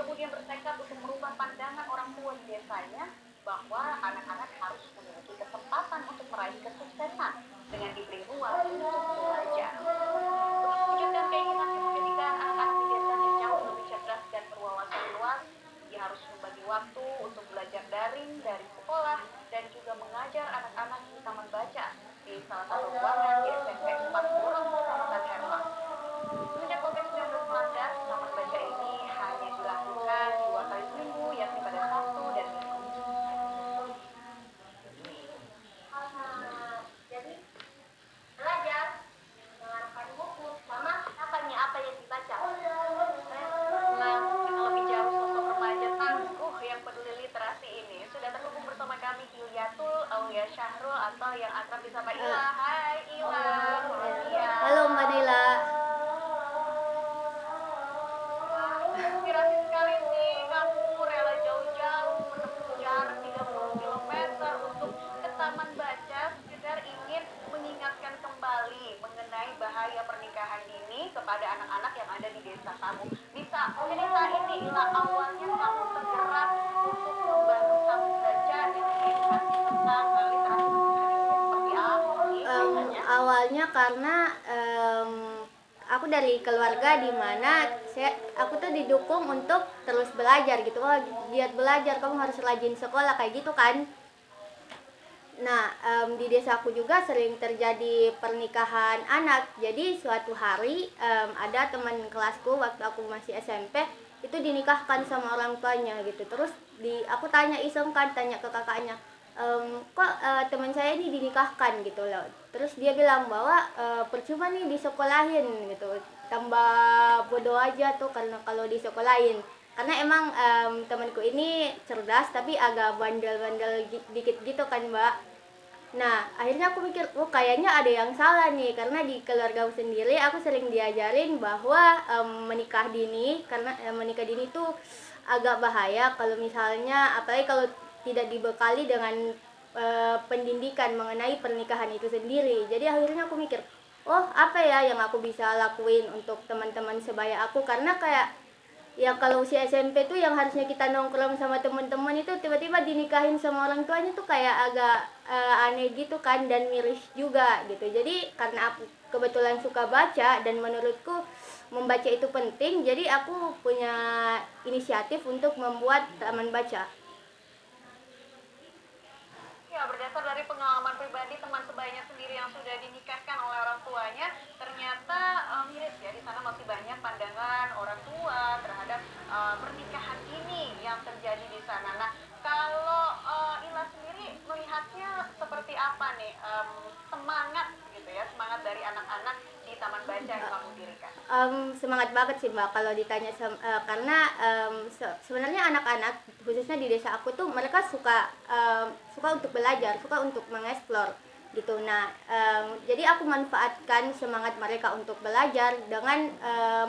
kemudian bertekad untuk merubah pandangan orang tua di desanya bahwa anak-anak harus memiliki kesempatan untuk meraih kesuksesan dengan diberi ruang untuk belajar. Untuk mewujudkan keinginannya menjadikan anak-anak di desanya jauh lebih cerdas dan berwawasan luas, dia harus membagi waktu untuk belajar daring dari sekolah dan juga mengajar anak-anak di taman baca di salah satu ruangan di SMP 4 Burung, Kecamatan Herlang. Semenjak COVID-19 melanda, taman baca ini hanya dilakukan 2 kali seminggu, yakni pada Sabtu dan Minggu. Jadi belajar mengarahkan buku sama apa nih, apa yang dibaca. Nah, mengenal lebih jauh sosok remaja tangguh yang peduli literasi ini, sudah terhubung bersama kami Hilyatul Aulia Syahrul atau yang akrab disapa Ila. Hai Ila, selamat siang. Halo Mbak Nila. Wah, inspirasi sekali nih, kamu rela jauh-jauh menempuh jarak 30 kilometer untuk ke taman baca sekedar ingin mengingatkan kembali mengenai bahaya pernikahan dini kepada anak-anak yang ada di desa kamu. Bisa ceritain nih, Ila, awalnya kamu tergerak untuk membangun taman baca dan mengedukasi tentang literasi pernikahan ini seperti apa sih ceritanya? Awalnya karena aku dari keluarga di mana aku tuh didukung untuk terus belajar gitu. Oh, giat belajar, kamu harus rajin sekolah kayak gitu kan. Nah, di desaku juga sering terjadi pernikahan anak. Jadi suatu hari ada teman kelasku waktu aku masih SMP itu dinikahkan sama orang tuanya gitu. Terus aku tanya iseng kan, tanya ke kakaknya, kok teman saya ini dinikahkan gitu loh. Terus dia bilang bahwa percuma nih disekolahin gitu. Tambah bodoh aja tuh karena kalau disekolahin. Karena emang temanku ini cerdas tapi agak bandel-bandel dikit gitu kan, Mbak. Nah, akhirnya aku mikir, oh kayaknya ada yang salah nih, karena di keluarga sendiri aku sering diajarin bahwa menikah dini tuh agak bahaya kalau misalnya, apalagi kalau tidak dibekali dengan pendidikan mengenai pernikahan itu sendiri. Jadi akhirnya aku mikir, oh apa ya yang aku bisa lakuin untuk teman-teman sebaya aku, karena kayak ya kalau usia SMP tuh yang harusnya kita nongkrong sama teman-teman itu tiba-tiba dinikahin sama orang tuanya tuh kayak agak aneh gitu kan, dan miris juga gitu. Jadi karena aku kebetulan suka baca dan menurutku membaca itu penting, jadi aku punya inisiatif untuk membuat taman baca. Ya, berdasar dari pengalaman pribadi teman sebayanya sendiri yang sudah dinikahkan oleh orang tuanya, ternyata miris ya, di sana masih banyak pandangan orang tua terhadap pernikahan dini yang terjadi di sana. Nah, kalau Ila sendiri melihatnya seperti apa nih, semangat gitu ya, semangat dari anak-anak di taman baca yang kamu dirikan? Semangat banget sih Mbak kalau ditanya karena sebenarnya anak-anak khususnya di desa aku tuh mereka suka untuk belajar, suka untuk mengeksplor gitu. Nah, jadi aku manfaatkan semangat mereka untuk belajar dengan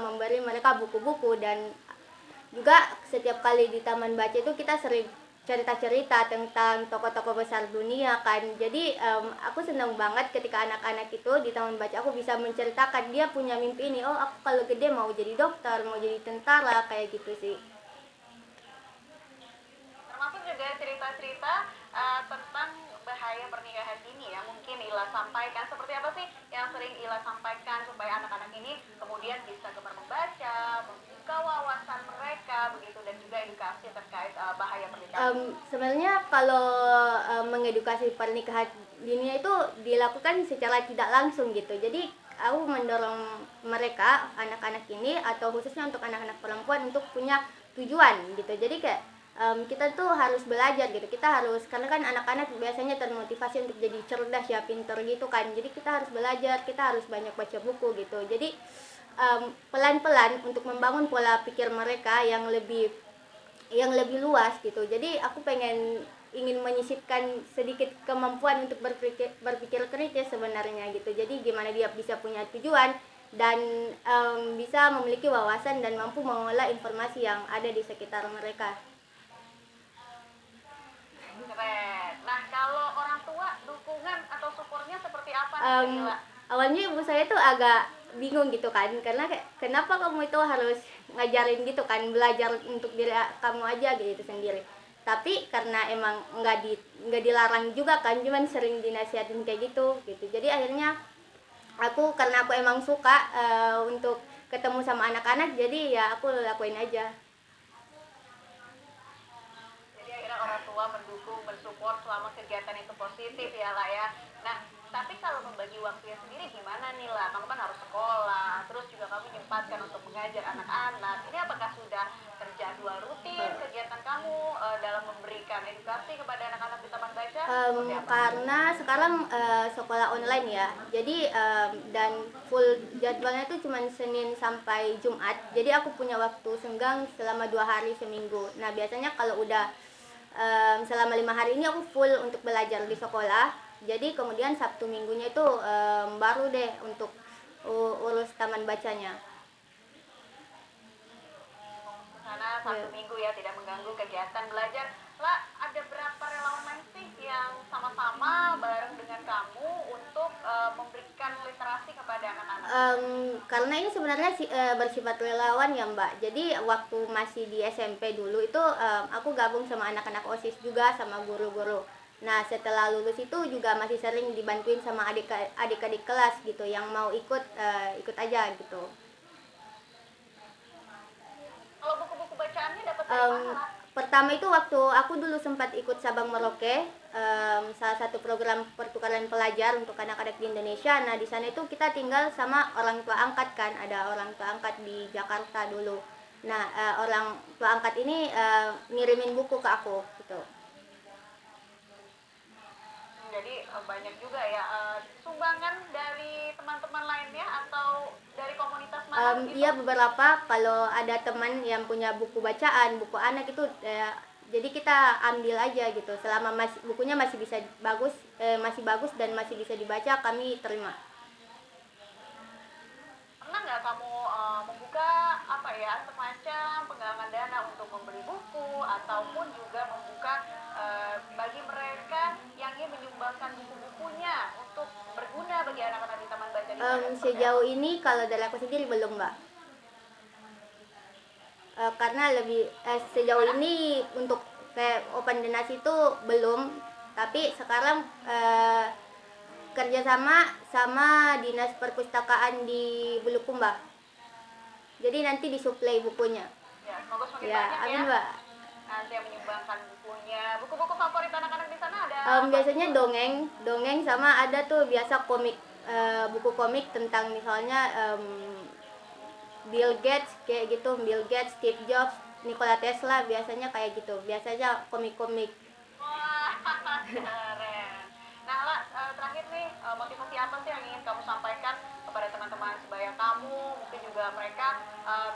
memberi mereka buku-buku, dan juga setiap kali di taman baca itu kita sering cerita-cerita tentang tokoh-tokoh besar dunia kan. Jadi aku senang banget ketika anak-anak itu di taman baca aku bisa menceritakan dia punya mimpi ini. Oh, aku kalau gede mau jadi dokter, mau jadi tentara, kayak gitu sih. Termasuk juga cerita-cerita tentang bahaya pernikahan dini ya, mungkin Ila sampaikan. Seperti apa sih yang sering Ila sampaikan supaya anak-anak ini kemudian bisa gemar membaca, membuka wawasan mereka begitu, dan juga edukasi terkait bahaya pernikahan dini? Sebenarnya kalau mengedukasi pernikahan dini itu dilakukan secara tidak langsung gitu. Jadi aku mendorong mereka, anak-anak ini atau khususnya untuk anak-anak perempuan, untuk punya tujuan gitu. Jadi kayak kita tuh harus belajar gitu. Kita harus, karena kan anak-anak biasanya termotivasi untuk jadi cerdas ya, pinter gitu kan. Jadi kita harus belajar, kita harus banyak baca buku gitu. Jadi pelan-pelan untuk membangun pola pikir mereka yang lebih luas gitu. Jadi aku ingin menyisipkan sedikit kemampuan untuk berpikir kritis sebenarnya gitu. Jadi gimana dia bisa punya tujuan dan bisa memiliki wawasan dan mampu mengolah informasi yang ada di sekitar mereka. Keren. Nah, kalau orang tua dukungan atau supportnya seperti apa nih, um, Ila? Awalnya ibu saya tuh agak bingung gitu kan, karena kayak kenapa kamu itu harus ngajarin gitu kan, belajar untuk diri kamu aja gitu sendiri. Tapi karena emang nggak dilarang juga kan, cuman sering dinasihatin kayak gitu. Jadi akhirnya karena aku emang suka untuk ketemu sama anak-anak, jadi ya aku lakuin aja. Jadi akhirnya orang tua mendukung, mensupport selama kegiatan itu positif ya lah ya. Nah, tapi kalau membagi waktunya sendiri gimana nih lah? Kamu kan harus sekolah, terus juga kamu menyempatkan untuk mengajar anak-anak. Ini apakah sudah terjadwal rutin kegiatan kamu dalam memberikan edukasi kepada anak-anak di Taman Baca? Seperti apa? Karena sekarang sekolah online ya, jadi dan full jadwalnya itu cuma Senin sampai Jumat. Jadi aku punya waktu senggang selama 2 hari seminggu. Nah biasanya kalau udah selama 5 hari ini aku full untuk belajar di sekolah. Jadi kemudian Sabtu Minggunya itu baru deh untuk urus taman bacanya. Karena Sabtu Minggu ya, tidak mengganggu kegiatan belajar. Lah, ada berapa relawan lain sih yang sama-sama bareng dengan kamu untuk memberikan literasi kepada anak-anak? Karena ini sebenarnya bersifat relawan ya Mbak. Jadi waktu masih di SMP dulu itu aku gabung sama anak-anak OSIS juga, sama guru-guru. Nah setelah lulus itu juga masih sering dibantuin sama adik-adik kelas gitu, yang mau ikut aja gitu. Kalau buku-buku bacaannya dapat dari mana? Pertama itu waktu aku dulu sempat ikut Sabang Merauke, salah satu program pertukaran pelajar untuk anak-anak di Indonesia. Nah di sana itu kita tinggal sama orang tua angkat kan, ada orang tua angkat di Jakarta dulu. Nah orang tua angkat ini ngirimin buku ke aku gitu. Jadi banyak juga ya sumbangan dari teman-teman lainnya atau dari komunitas mana gitu? Iya beberapa, kalau ada teman yang punya buku bacaan, buku anak itu jadi kita ambil aja gitu. Selama bukunya masih bisa bagus, masih bagus dan masih bisa dibaca, kami terima. Pernah nggak kamu membuka apa ya, semacam penggalangan dana untuk membeli buku ataupun juga membuka bagi mereka yang ingin menyumbangkan buku-bukunya untuk berguna bagi anak-anak di Taman Baca di sana? Sejauh ini kalau dari aku sendiri belum Mbak. Karena sejauh ini untuk kayak open donasi itu belum, tapi sekarang kerjasama sama dinas perpustakaan di Bulukumba, jadi nanti disuplai bukunya. Ya, semoga semakin Ya banyak amin ya Mbak. nanti yang menyumbangkan bukunya. Buku-buku favorit anak-anak di sana ada Biasanya dongeng sama ada tuh biasa komik, buku komik tentang misalnya Bill Gates kayak gitu, Bill Gates, Steve Jobs, Nikola Tesla, biasanya kayak gitu. Biasanya komik-komik. Wah, keren. Nah, Lah, terakhir nih, motivasi apa sih yang ingin kamu sampaikan kepada teman-teman sebaya kamu? Mungkin juga mereka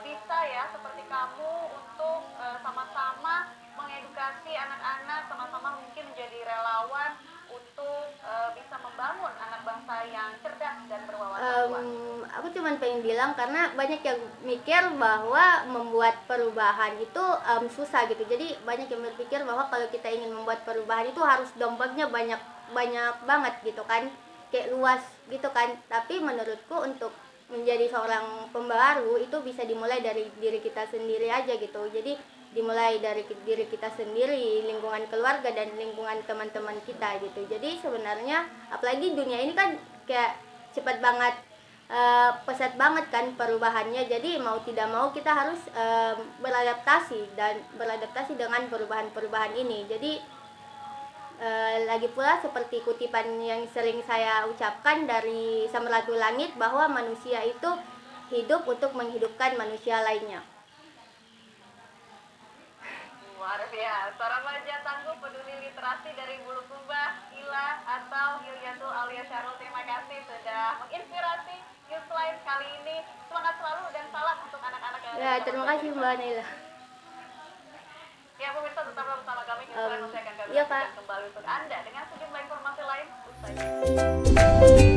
bisa ya, seperti kamu, untuk sama-sama mengedukasi anak-anak, sama-sama mungkin menjadi relawan untuk bisa membangun anak bangsa yang cerdas dan berwawasan luas. Aku cuma pengen bilang, karena banyak yang mikir bahwa membuat perubahan itu susah gitu. Jadi banyak yang berpikir bahwa kalau kita ingin membuat perubahan itu harus dampaknya banyak banget gitu kan, kayak luas gitu kan. Tapi menurutku untuk menjadi seorang pembaru itu bisa dimulai dari diri kita sendiri aja gitu. Jadi dimulai dari diri kita sendiri, lingkungan keluarga dan lingkungan teman-teman kita gitu. Jadi sebenarnya apalagi dunia ini kan kayak cepat banget, pesat banget kan perubahannya. Jadi mau tidak mau kita harus beradaptasi dengan perubahan-perubahan ini. Jadi lagi pula seperti kutipan yang sering saya ucapkan dari Samratul Langit, bahwa manusia itu hidup untuk menghidupkan manusia lainnya. Luar biasa, remaja tangguh peduli literasi dari Bulukumba, Ila atau Yuliantul alias Syarul. Terima kasih sudah menginspirasi Newsline kali ini. Semangat selalu dan salam untuk anak-anak yang ada Ya, di terima Taman kasih Baca. Mbak Naila. Ya, pemirsa, tetaplah bersama kami. Newsline masih akan kami iya, lanjutkan Kak. kembali untuk Anda dengan sejumlah informasi lain. Usai.